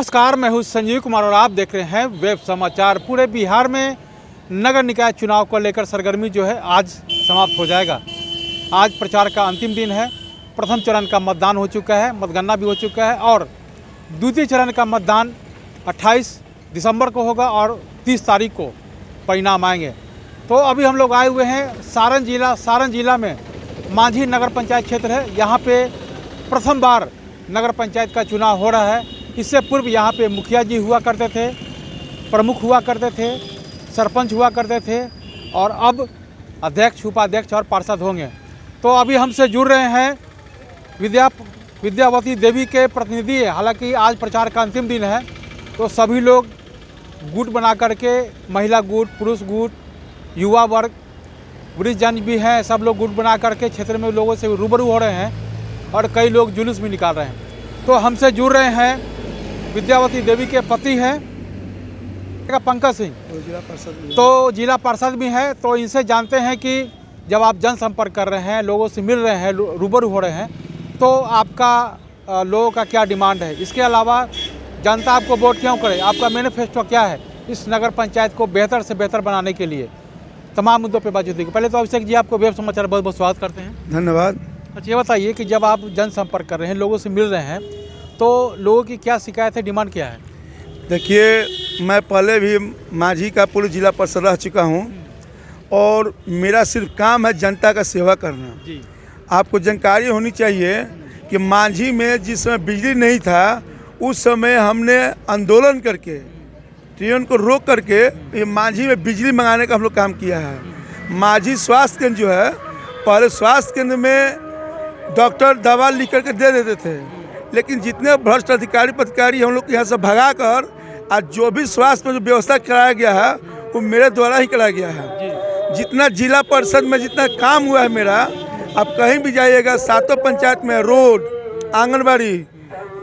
नमस्कार, मैं हूं संजीव कुमार और आप देख रहे हैं वेब समाचार। पूरे बिहार में नगर निकाय चुनाव को लेकर सरगर्मी जो है आज समाप्त हो जाएगा। आज प्रचार का अंतिम दिन है। प्रथम चरण का मतदान हो चुका है, मतगणना भी हो चुका है और द्वितीय चरण का मतदान 28 दिसंबर को होगा और 30 तारीख को परिणाम आएंगे। तो अभी हम लोग आए हुए हैं सारण जिला में मांझी नगर पंचायत क्षेत्र है। यहाँ पे प्रथम बार नगर पंचायत का चुनाव हो रहा है। इससे पूर्व यहाँ पे मुखिया जी हुआ करते थे, प्रमुख हुआ करते थे, सरपंच हुआ करते थे और अब अध्यक्ष, उपाध्यक्ष और पार्षद होंगे। तो अभी हमसे जुड़ रहे हैं विद्यावती देवी के प्रतिनिधि। हालांकि आज प्रचार का अंतिम दिन है, तो सभी लोग गुट बना करके, महिला गुट, पुरुष गुट, युवा वर्ग, वृद्धजन भी हैं, सब लोग गुट बना करके क्षेत्र में लोगों से रूबरू हो रहे हैं और कई लोग जुलूस भी निकाल रहे हैं। तो हमसे जुड़ रहे हैं विद्यावती देवी के पति हैं पंकज सिंह, तो जिला पार्षद भी हैं। तो इनसे जानते हैं कि जब आप जनसंपर्क कर रहे हैं, लोगों से मिल रहे हैं, रूबरू हो रहे हैं, तो आपका लोगों का क्या डिमांड है? इसके अलावा जनता आपको वोट क्यों करे? आपका मैनिफेस्टो क्या है इस नगर पंचायत को बेहतर से बेहतर बनाने के लिए? तमाम मुद्दों पर बातचीत होगी। पहले तो अभिषेक जी, आपको वेब समाचार बहुत बहुत स्वागत करते हैं। धन्यवाद। अच्छा, ये बताइए कि जब आप जनसंपर्क कर रहे हैं, लोगों से मिल रहे हैं, तो लोगों की क्या शिकायत है, डिमांड क्या है? देखिए, मैं पहले भी मांझी का पूर्व जिला पार्षद रह चुका हूं और मेरा सिर्फ काम है जनता का सेवा करना। जी। आपको जानकारी होनी चाहिए कि मांझी में जिस समय बिजली नहीं था, उस समय हमने आंदोलन करके ट्रेन को रोक करके ये मांझी में बिजली मंगाने का हम लोग काम किया है। मांझी स्वास्थ्य केंद्र जो है, पहले स्वास्थ्य केंद्र में डॉक्टर दवा लिख करके दे देते थे, लेकिन जितने भ्रष्ट अधिकारी पदाधिकारी हम लोग यहाँ से भगा कर आज जो भी स्वास्थ्य में जो व्यवस्था कराया गया है वो मेरे द्वारा ही कराया गया है। जितना जिला परिषद में जितना काम हुआ है मेरा, आप कहीं भी जाइएगा, सातों पंचायत में रोड, आंगनबाड़ी,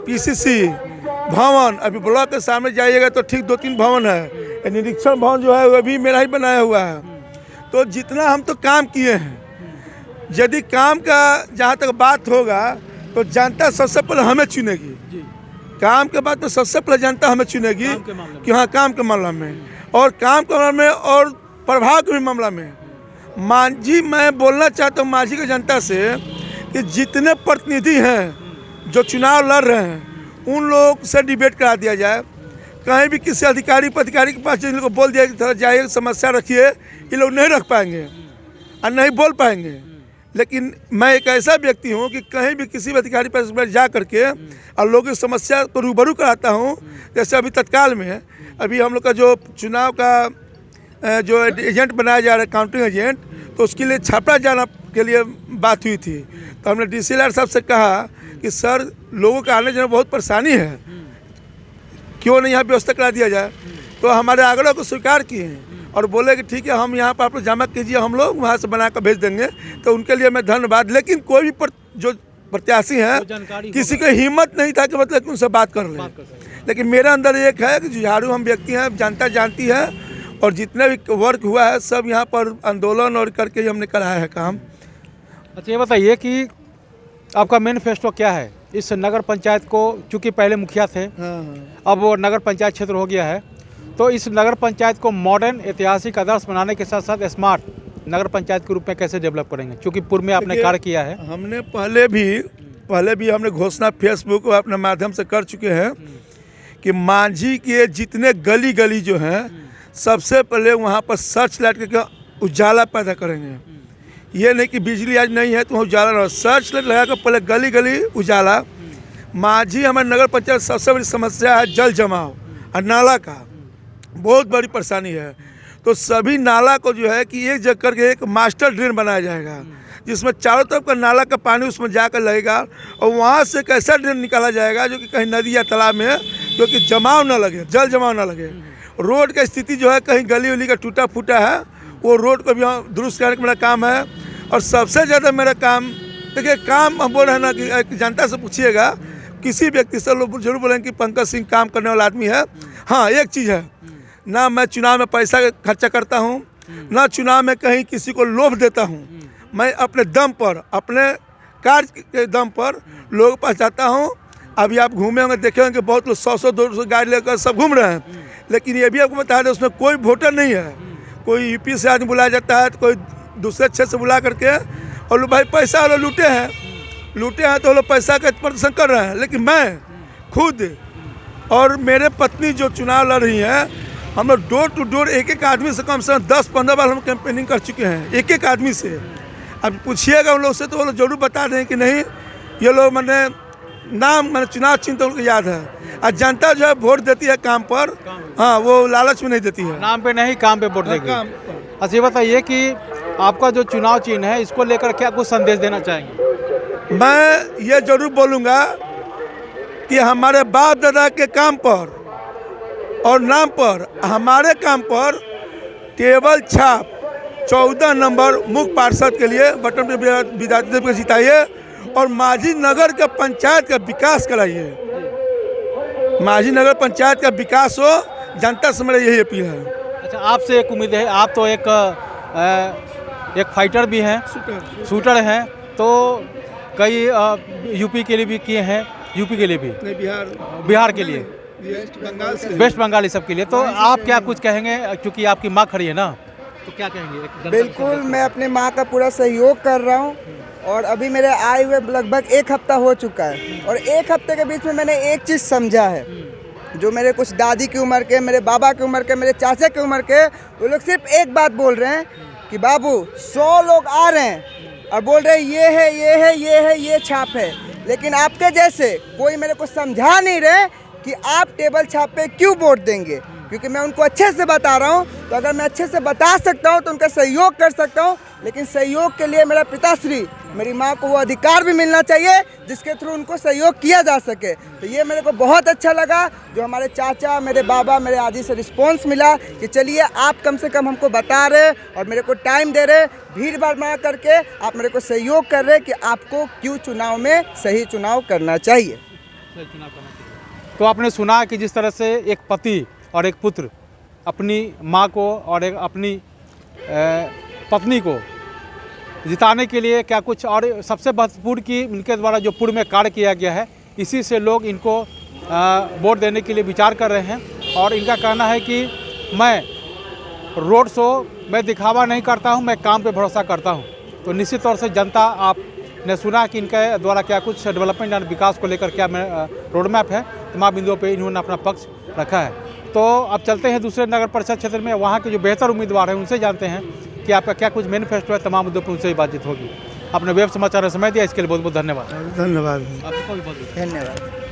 पीसीसी भवन, अभी ब्लॉक के सामने जाइएगा तो ठीक 2-3 भवन है। निरीक्षण भवन जो है वह भी मेरा ही बनाया हुआ है। तो जितना हम तो काम किए हैं, यदि काम का जहाँ तक बात होगा तो जनता सबसे पहले हमें चुनेगी। काम के बाद में सबसे पहले जनता हमें चुनेगी कि हाँ, काम के मामला में और काम के मामला में और प्रभाव के भी मामला में। मांझी, मैं बोलना चाहता हूँ मांझी की जनता से कि जितने प्रतिनिधि हैं जो चुनाव लड़ रहे हैं, उन लोग से डिबेट करा दिया जाए। कहीं भी किसी अधिकारी पदाधिकारी के पास जिन लोग बोल दिया कि जाइए समस्या रखिए, ये लोग नहीं रख पाएंगे और नहीं बोल पाएंगे। लेकिन मैं एक ऐसा व्यक्ति हूं कि कहीं भी किसी भी अधिकारी पर जा करके और लोगों की समस्या को रूबरू कराता हूं। जैसे अभी तत्काल में अभी हम लोग का जो चुनाव का जो एजेंट बनाया जा रहा है, काउंटिंग एजेंट, तो उसके लिए छापरा जाना के लिए बात हुई थी। तो हमने डीसीएलआर साहब से कहा कि सर, लोगों का आने जाने बहुत परेशानी है, क्यों नहीं यहाँ व्यवस्था करा दिया जाए? तो हमारे आग्रह को स्वीकार किए हैं और बोले कि ठीक है, हम यहाँ पर आप लोग जमा कीजिए, हम लोग वहाँ से बना कर भेज देंगे। तो उनके लिए मैं धन्यवाद। लेकिन कोई भी जो प्रत्याशी हैं, किसी को हिम्मत नहीं था कि मतलब उनसे बात कर लें। लेकिन मेरे अंदर एक है कि जुझारू हम व्यक्ति हैं, जनता जानती है, और जितने भी वर्क हुआ है सब यहाँ पर आंदोलन और करके ही हमने कराया है काम। अच्छा, ये बताइए कि आपका मैनिफेस्टो क्या है इस नगर पंचायत को? चूँकि पहले मुखिया थे, अब वो नगर पंचायत क्षेत्र हो गया है, तो इस नगर पंचायत को मॉडर्न, ऐतिहासिक, आदर्श बनाने के साथ साथ स्मार्ट नगर पंचायत के रूप में कैसे डेवलप करेंगे? क्योंकि पूर्व में आपने कार्य किया है। हमने पहले भी हमने घोषणा फेसबुक और अपने माध्यम से कर चुके हैं कि मांझी के जितने गली गली जो हैं, सबसे पहले वहाँ पर सर्च लाइट करके उजाला पैदा करेंगे। ये नहीं कि बिजली आज नहीं है तो उजाला ना, सर्च लाइट लगा कर पहले गली गली उजाला। मांझी हमारे नगर पंचायत सबसे बड़ी समस्या है जल जमाव और नाला का बहुत बड़ी परेशानी है। तो सभी नाला को जो है कि एक जगह करके एक मास्टर ड्रेन बनाया जाएगा, जिसमें चारों तरफ का नाला का पानी उसमें जाकर लगेगा और वहाँ से एक ऐसा ड्रेन निकाला जाएगा जो कि कहीं नदी या तालाब में जो कि जमाव ना लगे, जल जमाव ना लगे। रोड का स्थिति जो है, कहीं गली उली का टूटा फूटा है, वो रोड को भी दुरुस्त करने का मेरा काम है। और सबसे ज़्यादा मेरा काम, देखिए, काम हम बोल रहे हैं ना कि जनता से पूछिएगा, किसी व्यक्ति से लोग जरूर बोलेंगे कि पंकज सिंह काम करने वाला आदमी है। हाँ, एक चीज़ है, ना मैं चुनाव में पैसा खर्चा करता हूँ, ना चुनाव में कहीं किसी को लोभ देता हूँ। मैं अपने दम पर, अपने कार्य के दम पर लोगों के पास जाता हूँ, अभी आप घूमे होंगे, देखे होंगे बहुत लोग 100-100-200 गाड़ी लेकर सब घूम रहे हैं, लेकिन ये भी आपको बता दें उसमें कोई वोटर नहीं है। कोई यूपी से आदमी बुलाया जाता है, तो कोई दूसरे क्षेत्र से बुला करके और लोग भाई पैसा वाले लूटे हैं तो लोग पैसा का प्रदर्शन कर रहे हैं। लेकिन मैं खुद और मेरे पत्नी जो चुनाव लड़ रही हैं, हम लोग डोर टू डोर एक आदमी से कम 10-15 बार हम कैंपेनिंग कर चुके हैं, एक आदमी से। अब पूछिएगा उन लोग से तो वो लोग जरूर बता दें कि नहीं ये लोग मैंने चुनाव चिन्ह तो उनको याद है। और जनता जो है वोट देती है काम पर, हाँ, वो लालच में नहीं देती है, नाम पे नहीं काम पे वोट देगी। काम अच्छा ये बताइए कि आपका जो चुनाव चिन्ह है इसको लेकर क्या कुछ संदेश देना चाहेंगे? मैं ये जरूर बोलूँगा कि हमारे बाप दादा के काम पर और नाम पर, हमारे काम पर टेबल छाप 14 नंबर मुख्य पार्षद के लिए बटन पे विधायक देव को जिताइए और माझी नगर के पंचायत का विकास कराइए। माझी नगर पंचायत का विकास हो, जनता से मेरा यही अपील है। अच्छा आपसे एक उम्मीद है, आप तो एक फाइटर भी हैं, शूटर हैं, तो कई यूपी के लिए भी किए हैं, यूपी के लिए भी, बिहार के लिए, वेस्ट बंगाल ये सब के लिए। तो आप क्या कुछ कहेंगे, क्योंकि आपकी माँ खड़ी है ना, तो क्या कहेंगे? बिल्कुल, मैं अपने माँ का पूरा सहयोग कर रहा हूँ और अभी मेरे आए हुए लगभग 1 हफ्ता हो चुका है और 1 हफ्ते के बीच में मैंने एक चीज़ समझा है, जो मेरे कुछ दादी की उम्र के, मेरे बाबा की उम्र के, मेरे चाचा की उम्र के, वो लोग सिर्फ एक बात बोल रहे हैं कि बाबू 100 लोग आ रहे हैं और बोल रहे हैं ये है, ये है, ये है, ये छाप है, लेकिन आपके जैसे कोई मेरे को समझा नहीं रहे कि आप टेबल छाप पे क्यों वोट देंगे। क्योंकि मैं उनको अच्छे से बता रहा हूँ, तो अगर मैं अच्छे से बता सकता हूँ तो उनका सहयोग कर सकता हूँ, लेकिन सहयोग के लिए मेरा पिताश्री, मेरी माँ को वो अधिकार भी मिलना चाहिए जिसके थ्रू उनको सहयोग किया जा सके। तो ये मेरे को बहुत अच्छा लगा जो हमारे चाचा, मेरे बाबा, मेरे आदि से रिस्पॉन्स मिला कि चलिए आप कम से कम हमको बता रहे और मेरे को टाइम दे रहे, भीड़ भाड़ ना करके आप मेरे को सहयोग कर रहे कि आपको क्यों चुनाव में सही चुनाव करना चाहिए। तो आपने सुना कि जिस तरह से एक पति और एक पुत्र अपनी माँ को और एक अपनी पत्नी को जिताने के लिए क्या कुछ, और सबसे महत्वपूर्ण कि इनके द्वारा जो पूर्व में कार्य किया गया है, इसी से लोग इनको वोट देने के लिए विचार कर रहे हैं। और इनका कहना है कि मैं रोड शो में दिखावा नहीं करता हूं, मैं काम पे भरोसा करता हूं। तो निश्चित तौर से जनता, आपने सुना कि इनके द्वारा क्या कुछ डेवलपमेंट और विकास को लेकर क्या रोड मैप है, तमाम बिंदुओं पे इन्होंने अपना पक्ष रखा है। तो अब चलते हैं दूसरे नगर परिषद क्षेत्र में, वहाँ के जो बेहतर उम्मीदवार हैं उनसे जानते हैं कि आपका क्या कुछ मैनिफेस्टो है, तमाम मुद्दों पर उनसे ही बातचीत होगी। आपने वेब समाचार में समय दिया, इसके लिए बहुत बहुत धन्यवाद। धन्यवाद। आपको भी बहुत धन्यवाद।